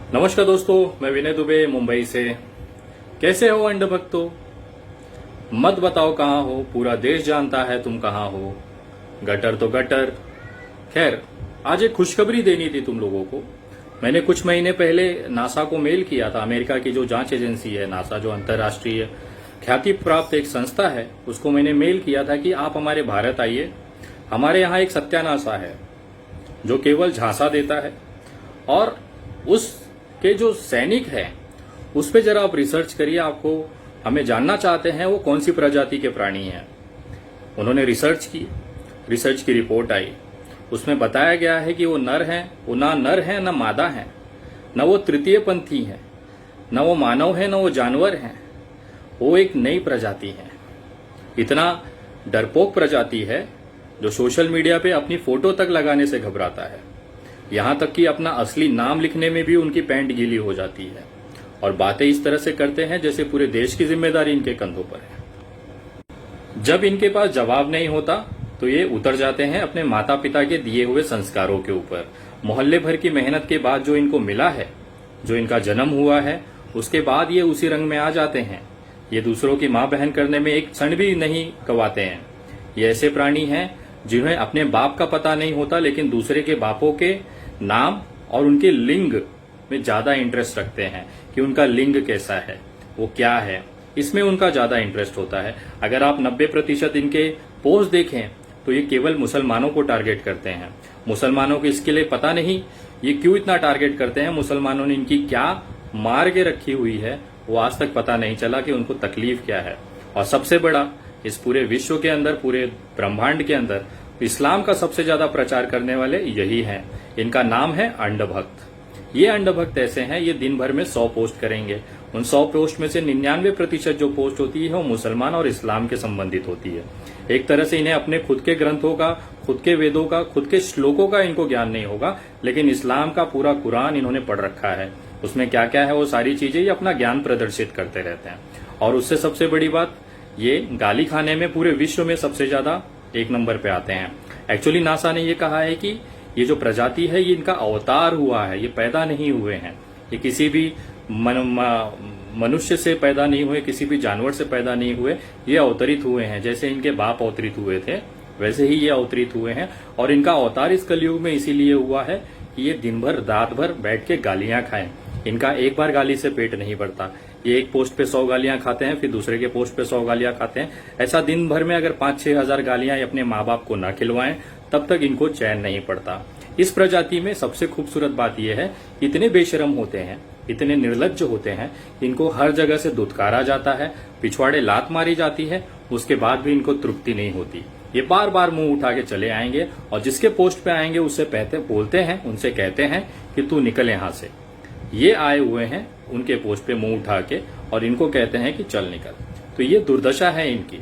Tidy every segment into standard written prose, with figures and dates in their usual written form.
नमस्कार दोस्तों, मैं विनय दुबे मुंबई से। कैसे हो अंड भक्तों? मत बताओ कहाँ हो, पूरा देश जानता है तुम कहाँ हो। गटर तो गटर। खैर, आज एक खुशखबरी देनी थी तुम लोगों को। मैंने कुछ महीने पहले नासा को मेल किया था। अमेरिका की जो जांच एजेंसी है नासा, जो अंतर्राष्ट्रीय ख्याति प्राप्त एक संस्था है, उसको मैंने मेल किया था कि आप हमारे भारत आइए। हमारे यहाँ एक सत्यानाशा है जो केवल झांसा देता है, और उसके जो सैनिक हैं उस पे जरा आप रिसर्च करिए। आपको हमें जानना चाहते हैं वो कौन सी प्रजाति के प्राणी हैं। उन्होंने रिसर्च की रिपोर्ट आई। उसमें बताया गया है कि वो नर हैं, वो ना नर हैं ना मादा हैं, न वो तृतीय पंथी हैं, न वो मानव है, न वो जानवर हैं। वो एक नई प्रजाति है। इतना डरपोक प्रजाति है जो सोशल मीडिया पे अपनी फोटो तक लगाने से घबराता है। यहां तक कि अपना असली नाम लिखने में भी उनकी पैंट गीली हो जाती है, और बातें इस तरह से करते हैं जैसे पूरे देश की जिम्मेदारी इनके कंधों पर है। जब इनके पास जवाब नहीं होता तो ये उतर जाते हैं अपने माता पिता के दिए हुए संस्कारों के ऊपर। मोहल्ले भर की मेहनत के बाद जो इनको मिला है, जो इनका जन्म हुआ है, उसके बाद ये उसी रंग में आ जाते हैं। ये दूसरों की मां बहन करने में एक क्षण भी नहीं गवाते हैं। ये ऐसे प्राणी हैं जिन्हें अपने बाप का पता नहीं होता, लेकिन दूसरे के बापों के नाम और उनके लिंग में ज्यादा इंटरेस्ट रखते हैं कि उनका लिंग कैसा है, वो क्या है, इसमें उनका ज्यादा इंटरेस्ट होता है। अगर आप 90% इनके पोस्ट देखें तो ये केवल मुसलमानों को टारगेट करते हैं। मुसलमानों को इसके लिए पता नहीं ये क्यों इतना टारगेट करते हैं। मुसलमानों ने इनकी क्या मार के रखी हुई है वो आज तक पता नहीं चला कि उनको तकलीफ क्या है। और सबसे बड़ा, इस पूरे विश्व के अंदर, पूरे ब्रह्मांड के अंदर इस्लाम का सबसे ज्यादा प्रचार करने वाले यही हैं। इनका नाम है अंडभक्त। ये अंडभक्त ऐसे हैं, ये दिन भर में 100 पोस्ट करेंगे। उन 100 पोस्ट में से 99% जो पोस्ट होती है वो मुसलमान और इस्लाम के संबंधित होती है। एक तरह से इन्हें अपने खुद के ग्रंथों का, खुद के वेदों का, खुद के श्लोकों का इनको ज्ञान नहीं होगा, लेकिन इस्लाम का पूरा कुरान इन्होंने पढ़ रखा है। उसमें क्या क्या है वो सारी चीजें ये अपना ज्ञान प्रदर्शित करते रहते हैं। और उससे सबसे बड़ी बात, ये गाली खाने में पूरे विश्व में सबसे ज्यादा 1 नंबर पे आते हैं। एक्चुअली नासा ने ये कहा है कि ये जो प्रजाति है ये इनका अवतार हुआ है, ये पैदा नहीं हुए हैं। ये किसी भी मनुष्य से पैदा नहीं हुए, किसी भी जानवर से पैदा नहीं हुए, ये अवतरित हुए हैं। जैसे इनके बाप अवतरित हुए थे वैसे ही ये अवतरित हुए हैं। और इनका अवतार इस कलयुग में इसीलिए हुआ है कि ये दिन भर रात भर बैठ के गालियां खाएं। इनका एक बार गाली से पेट नहीं भरता। ये एक पोस्ट पे 100 गालियां खाते हैं, फिर दूसरे के पोस्ट पे 100 गालियां खाते हैं। ऐसा दिन भर में अगर 5-6 हजार गालियां अपने माँ बाप को ना खिलवाएं तब तक इनको चैन नहीं पड़ता। इस प्रजाति में सबसे खूबसूरत बात यह है, इतने बेशरम होते हैं, इतने निर्लज्ज होते हैं, इनको हर जगह से दुत्कारा जाता है, पिछवाड़े लात मारी जाती है, उसके बाद भी इनको तृप्ति नहीं होती। ये बार बार मुंह उठा के चले आएंगे, और जिसके पोस्ट पे आएंगे उससे बोलते हैं, उनसे कहते हैं कि तू निकल यहां से। ये आए हुए हैं उनके पोस्ट पे मुंह उठा के, और इनको कहते हैं कि चल निकल। तो ये दुर्दशा है इनकी।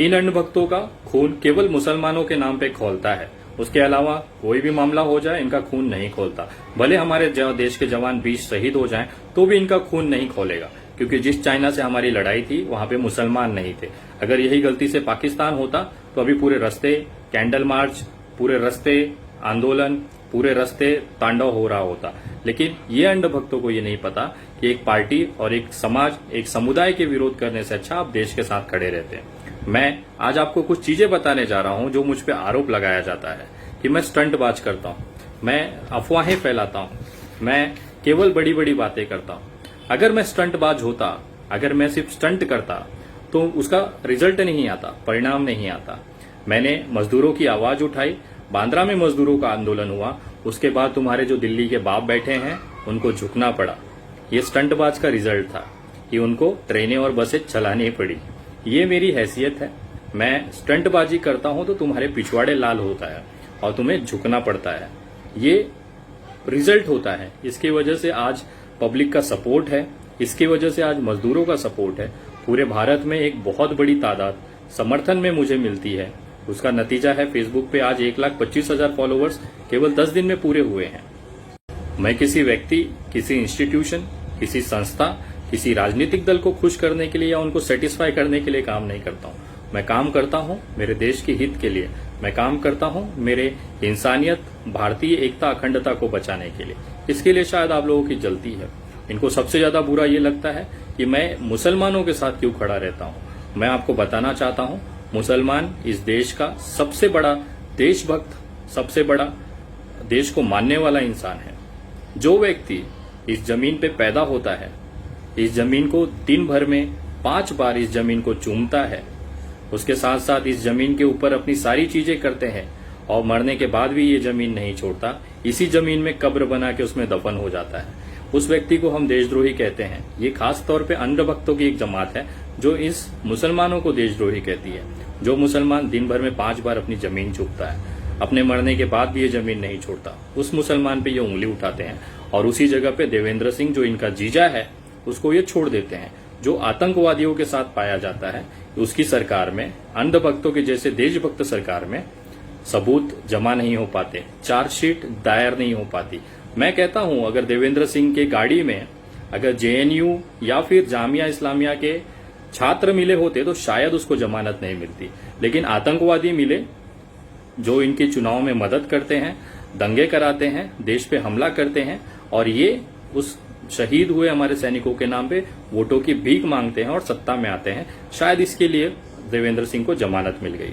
इन अंडभक्तों का खून केवल मुसलमानों के नाम पे खौलता है, उसके अलावा कोई भी मामला हो जाए इनका खून नहीं खोलता। भले हमारे देश के जवान 20 शहीद हो जाएं तो भी इनका खून नहीं खोलेगा, क्योंकि जिस चाइना से हमारी लड़ाई थी वहां पे मुसलमान नहीं थे। अगर यही गलती से पाकिस्तान होता तो अभी पूरे रास्ते कैंडल मार्च, पूरे रास्ते आंदोलन, पूरे रास्ते तांडव हो रहा होता। लेकिन ये अंडभक्तों को ये नहीं पता कि एक पार्टी और एक समाज, एक समुदाय के विरोध करने से अच्छा आप देश के साथ खड़े रहते हैं। मैं आज आपको कुछ चीजें बताने जा रहा हूं जो मुझ पे आरोप लगाया जाता है कि मैं स्टंटबाज करता हूं, मैं अफवाहें फैलाता हूं, मैं केवल बड़ी बड़ी बातें करता हूं। अगर मैं स्टंटबाज होता, अगर मैं सिर्फ स्टंट करता तो उसका रिजल्ट नहीं आता, परिणाम नहीं आता। मैंने मजदूरों की आवाज उठाई, बांद्रा में मजदूरों का आंदोलन हुआ, उसके बाद तुम्हारे जो दिल्ली के बाप बैठे हैं उनको झुकना पड़ा। ये स्टंटबाज का रिजल्ट था कि उनको ट्रेनें और बसें चलानी पड़ी। ये मेरी हैसियत है। मैं स्टंटबाजी करता हूं तो तुम्हारे पिछवाड़े लाल होता है और तुम्हें झुकना पड़ता है। ये रिजल्ट होता है। इसकी वजह से आज पब्लिक का सपोर्ट है, इसकी वजह से आज मजदूरों का सपोर्ट है। पूरे भारत में एक बहुत बड़ी तादाद समर्थन में मुझे मिलती है। उसका नतीजा है फेसबुक पे आज 1,25,000 फॉलोअर्स केवल 10 दिन में पूरे हुए हैं। मैं किसी व्यक्ति, किसी इंस्टीट्यूशन, किसी संस्था, किसी राजनीतिक दल को खुश करने के लिए या उनको सेटिस्फाई करने के लिए काम नहीं करता हूं। मैं काम करता हूं मेरे देश के हित के लिए। मैं काम करता हूं मेरे इंसानियत, भारतीय एकता, अखंडता को बचाने के लिए। इसके लिए शायद आप लोगों की जलती है। इनको सबसे ज्यादा बुरा ये लगता है कि मैं मुसलमानों के साथ क्यों खड़ा रहता हूं। मैं आपको बताना चाहता हूं, मुसलमान इस देश का सबसे बड़ा देशभक्त, सबसे बड़ा देश को मानने वाला इंसान है। जो व्यक्ति इस जमीन पे पैदा होता है, इस जमीन को दिन भर में 5 बार इस जमीन को चूमता है, उसके साथ साथ इस जमीन के ऊपर अपनी सारी चीजें करते हैं और मरने के बाद भी ये जमीन नहीं छोड़ता, इसी जमीन में कब्र बना के उसमें दफन हो जाता है, उस व्यक्ति को हम देशद्रोही कहते हैं। ये खास तौर पे अंधभक्तों की एक जमात है जो इस मुसलमानों को देशद्रोही कहती है। जो मुसलमान दिन भर में 5 बार अपनी जमीन चूमता है, अपने मरने के बाद भी ये जमीन नहीं छोड़ता, उस मुसलमान पे ये उंगली उठाते हैं और उसी जगह पे देवेंद्र सिंह जो इनका जीजा है उसको ये छोड़ देते हैं। जो आतंकवादियों के साथ पाया जाता है, उसकी सरकार में, अंधभक्तों के जैसे देशभक्त सरकार में सबूत जमा नहीं हो पाते, चार्जशीट दायर नहीं हो पाती। मैं कहता हूं अगर देवेंद्र सिंह के गाड़ी में अगर जेएनयू या फिर जामिया इस्लामिया के छात्र मिले होते तो शायद उसको जमानत नहीं मिलती, लेकिन आतंकवादी मिले जो इनके चुनाव में मदद करते हैं, दंगे कराते हैं, देश पे हमला करते हैं और ये उस शहीद हुए हमारे सैनिकों के नाम पे वोटों की भीख मांगते हैं और सत्ता में आते हैं। शायद इसके लिए देवेंद्र सिंह को जमानत मिल गई।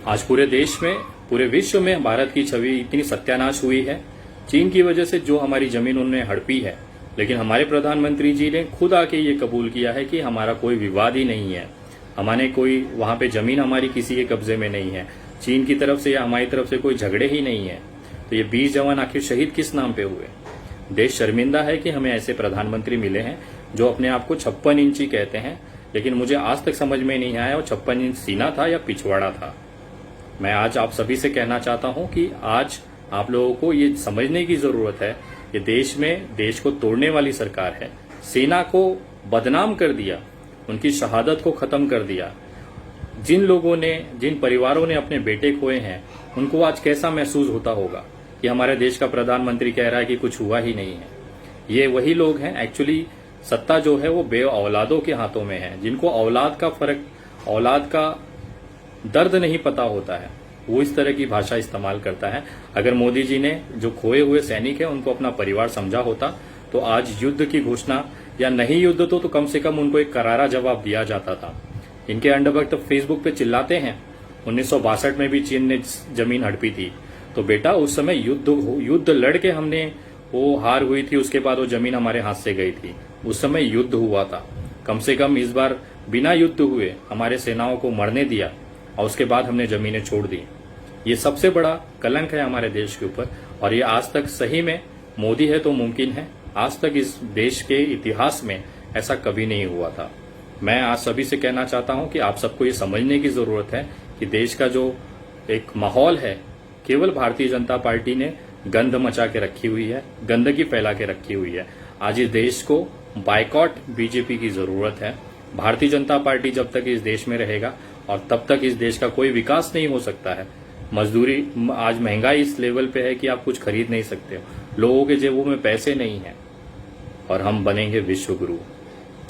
आज पूरे देश में, पूरे विश्व में भारत की छवि इतनी सत्यानाश हुई है चीन की वजह से, जो हमारी जमीन उन्होंने हड़पी है। लेकिन हमारे प्रधानमंत्री जी ने खुद आके ये कबूल किया है कि हमारा कोई विवाद ही नहीं है, हमारे कोई वहां पे जमीन हमारी किसी के कब्जे में नहीं है, चीन की तरफ से या हमारी तरफ से कोई झगड़े ही नहीं है। तो ये 20 जवान आखिर शहीद किस नाम पे हुए। देश शर्मिंदा है कि हमें ऐसे प्रधानमंत्री मिले हैं जो अपने आप को 56 इंची कहते हैं, लेकिन मुझे आज तक समझ में नहीं आया वो 56 इंच सीना था या पिछवाड़ा था। मैं आज आप सभी से कहना चाहता हूं कि आज आप लोगों को ये समझने की जरूरत है कि देश में देश को तोड़ने वाली सरकार है। सेना को बदनाम कर दिया, उनकी शहादत को खत्म कर दिया। जिन लोगों ने, जिन परिवारों ने अपने बेटे खोए हैं, उनको आज कैसा महसूस होता होगा कि हमारे देश का प्रधानमंत्री कह रहा है कि कुछ हुआ ही नहीं है। ये वही लोग हैं, एक्चुअली सत्ता जो है वो बे औलादों के हाथों में है, जिनको औलाद का फर्क, औलाद का दर्द नहीं पता होता है, वो इस तरह की भाषा इस्तेमाल करता है। अगर मोदी जी ने जो खोए हुए सैनिक है उनको अपना परिवार समझा होता तो आज युद्ध की घोषणा, या नहीं युद्ध तो कम से कम उनको एक करारा जवाब दिया जाता था। इनके अंडभक्त फेसबुक पे चिल्लाते हैं 1962 में भी चीन ने जमीन हड़पी थी, तो बेटा उस समय युद्ध लड़के हमने, वो हार हुई थी, उसके बाद वो जमीन हमारे हाथ से गई थी, उस समय युद्ध हुआ था। कम से कम इस बार बिना युद्ध हुए हमारे सेनाओं को मरने दिया और उसके बाद हमने जमीनें छोड़ दी। ये सबसे बड़ा कलंक है हमारे देश के ऊपर, और ये आज तक सही में मोदी है तो मुमकिन है, आज तक इस देश के इतिहास में ऐसा कभी नहीं हुआ था। मैं आज सभी से कहना चाहता हूं कि आप सबको ये समझने की जरूरत है कि देश का जो एक माहौल है, केवल भारतीय जनता पार्टी ने गंद मचा के रखी हुई है, गंदगी फैला के रखी हुई है। आज इस देश को बायकॉट बीजेपी की जरूरत है। भारतीय जनता पार्टी जब तक इस देश में रहेगा और तब तक इस देश का कोई विकास नहीं हो सकता है। मजदूरी, आज महंगाई इस लेवल पे है कि आप कुछ खरीद नहीं सकते हो, लोगों के जेबों में पैसे नहीं है, और हम बनेंगे विश्व गुरु,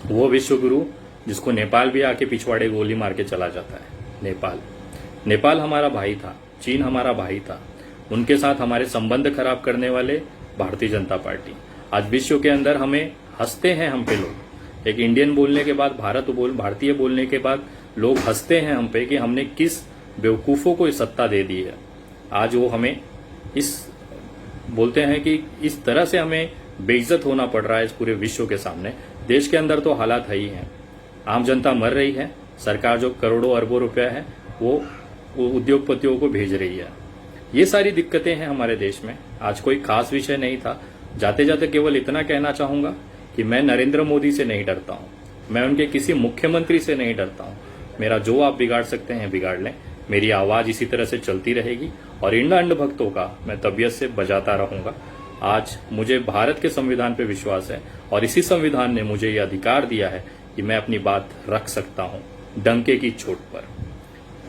वो विश्व गुरु जिसको नेपाल भी आके पिछवाड़े गोली मार के चला जाता है। नेपाल हमारा भाई था, चीन हमारा भाई था, उनके साथ हमारे संबंध खराब करने वाले भारतीय जनता पार्टी। आज विश्व के अंदर हमें हंसते हैं हम पे लोग, एक इंडियन बोलने के बाद, भारतीय बोलने के बाद लोग हंसते हैं हम पे कि हमने किस बेवकूफों को इस सत्ता दे दी है। आज वो हमें इस बोलते हैं कि इस तरह से हमें बेइज्जत होना पड़ रहा है इस पूरे विश्व के सामने। देश के अंदर तो हालात है ही हैं, आम जनता मर रही है, सरकार जो करोड़ों अरबों रुपया है वो उद्योगपतियों को भेज रही है। ये सारी दिक्कतें हैं हमारे देश में। आज कोई खास विषय नहीं था। जाते जाते केवल इतना कहना चाहूंगा कि मैं नरेंद्र मोदी से नहीं डरता हूं, मैं उनके किसी मुख्यमंत्री से नहीं डरता हूं। मेरा जो आप बिगाड़ सकते हैं बिगाड़ लें, मेरी आवाज इसी तरह से चलती रहेगी और इन अंधभक्तों का मैं तबीयत से बजाता रहूंगा। आज मुझे भारत के संविधान पे विश्वास है और इसी संविधान ने मुझे ये अधिकार दिया है कि मैं अपनी बात रख सकता हूं डंके की चोट पर।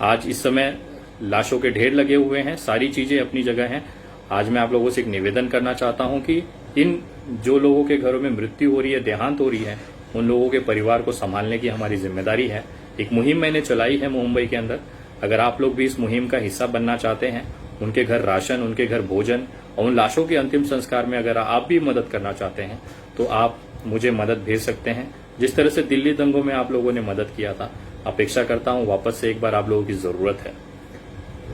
आज इस समय लाशों के ढेर लगे हुए हैं, सारी चीजें अपनी जगह हैं। आज मैं आप लोगों से एक निवेदन करना चाहता हूं कि इन जो लोगों के घरों में मृत्यु हो रही है, देहांत हो रही है, उन लोगों के परिवार को संभालने की हमारी जिम्मेदारी है। एक मुहिम मैंने चलाई है मुंबई के अंदर, अगर आप लोग भी इस मुहिम का हिस्सा बनना चाहते हैं, उनके घर राशन, उनके घर भोजन और उन लाशों के अंतिम संस्कार में अगर आप भी मदद करना चाहते हैं तो आप मुझे मदद भेज सकते हैं। जिस तरह से दिल्ली दंगों में आप लोगों ने मदद किया था, अपेक्षा करता हूं वापस से एक बार आप लोगों की जरूरत है।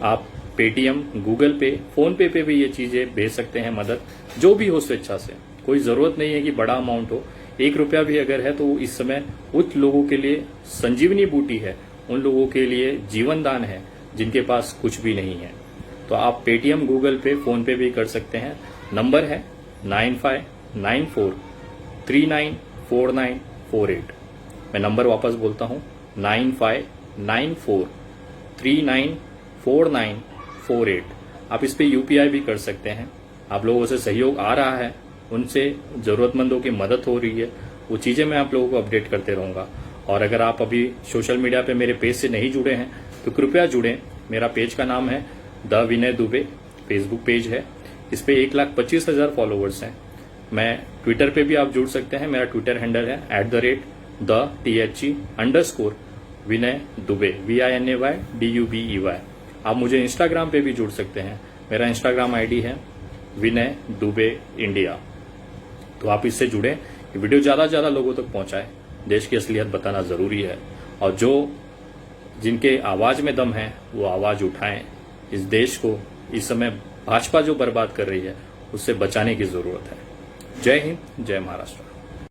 आप पेटीएम, गूगल पे, फोन पे भी ये चीजें भेज सकते हैं, मदद जो भी हो स्वेच्छा से। कोई जरूरत नहीं है कि बड़ा अमाउंट हो, 1 रुपया भी अगर है तो इस समय उन लोगों के लिए संजीवनी बूटी है, उन लोगों के लिए जीवन दान है जिनके पास कुछ भी नहीं है। तो आप पेटीएम, गूगल पे, फोन पे भी कर सकते हैं। नंबर है 9594394948। मैं नंबर वापस बोलता हूं 9594394948। आप इस पे यूपीआई भी कर सकते हैं। आप लोगों से सहयोग आ रहा है, उनसे जरूरतमंदों की मदद हो रही है, वो चीजें मैं आप लोगों को अपडेट करते रहूंगा। और अगर आप अभी सोशल मीडिया पे मेरे पेज से नहीं जुड़े हैं तो कृपया जुड़ें। मेरा पेज का नाम है the Vinay Dubey, Facebook page है। इस पे 1,25,000 फॉलोवर्स हैं। मैं ट्विटर पे भी आप जुड़ सकते हैं। मेरा ट्विटर हैंडल है @THE_विनय दुबे, VINAYDUBEY। आप मुझे इंस्टाग्राम पे भी जुड़ सकते हैं। मेरा इंस्टाग्राम आईडी है विनय दुबे इंडिया। तो आप इससे जुड़े, ये वीडियो ज्यादा से ज्यादा लोगों तक पहुंचाए। देश की असलियत बताना जरूरी है और जिनके आवाज में दम है वो आवाज उठाएं। इस देश को इस समय भाजपा जो बर्बाद कर रही है उससे बचाने की जरूरत है। जय हिंद, जय महाराष्ट्र।